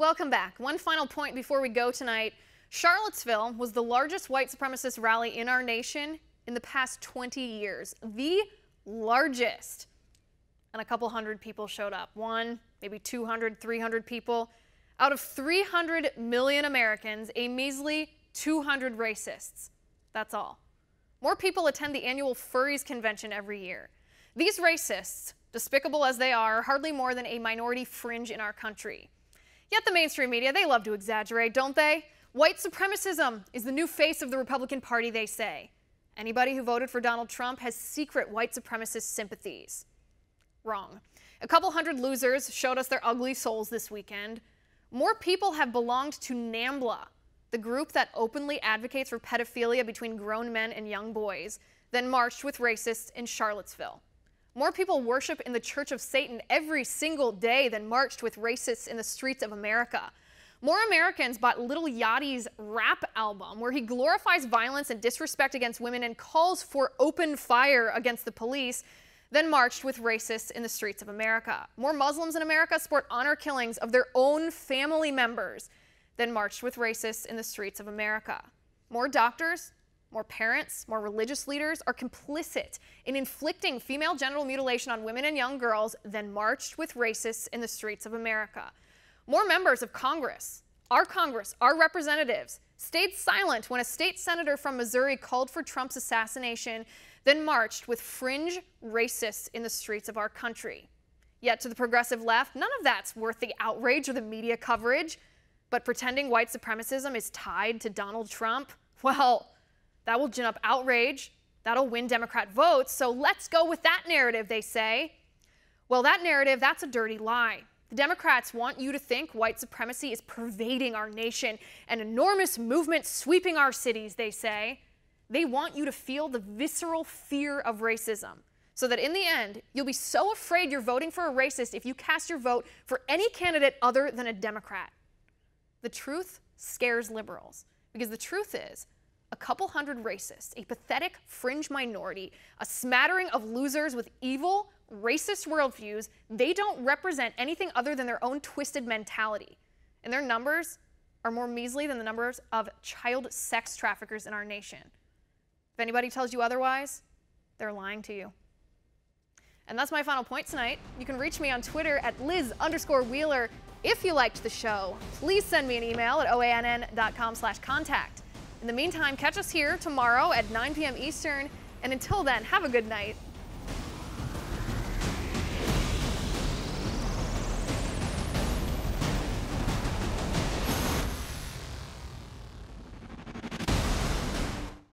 Welcome back. One final point before we go tonight. Charlottesville was the largest white supremacist rally in our nation in the past 20 years. The largest. And a couple hundred people showed up. One, maybe 200, 300 people. Out of 300 million Americans, a measly 200 racists. That's all. More people attend the annual Furries Convention every year. These racists, despicable as they are hardly more than a minority fringe in our country. Yet the mainstream media, they love to exaggerate, don't they? White supremacism is the new face of the Republican Party, they say. Anybody who voted for Donald Trump has secret white supremacist sympathies. Wrong. A couple hundred losers showed us their ugly souls this weekend. More people have belonged to NAMBLA, the group that openly advocates for pedophilia between grown men and young boys, than marched with racists in Charlottesville. More people worship in the Church of Satan every single day than marched with racists in the streets of America. More Americans bought Lil Yachty's rap album, where he glorifies violence and disrespect against women and calls for open fire against the police, than marched with racists in the streets of America. More Muslims in America support honor killings of their own family members than marched with racists in the streets of America. More doctors, more parents, more religious leaders are complicit in inflicting female genital mutilation on women and young girls than marched with racists in the streets of America. More members of Congress, our representatives, stayed silent when a state senator from Missouri called for Trump's assassination than marched with fringe racists in the streets of our country. Yet to the progressive left, none of that's worth the outrage or the media coverage. But pretending white supremacism is tied to Donald Trump, well, that will gin up outrage. That'll win Democrat votes. So let's go with that narrative, they say. Well, that narrative, that's a dirty lie. The Democrats want you to think white supremacy is pervading our nation, an enormous movement sweeping our cities, they say. They want you to feel the visceral fear of racism, so that in the end, you'll be so afraid you're voting for a racist if you cast your vote for any candidate other than a Democrat. The truth scares liberals, because the truth is, a couple hundred racists, a pathetic fringe minority, a smattering of losers with evil, racist worldviews, they don't represent anything other than their own twisted mentality. And their numbers are more measly than the numbers of child sex traffickers in our nation. If anybody tells you otherwise, they're lying to you. And that's my final point tonight. You can reach me on Twitter at Liz_Wheeler. If you liked the show, please send me an email at oann.com/contact. In the meantime, catch us here tomorrow at 9 p.m. Eastern. And until then, have a good night.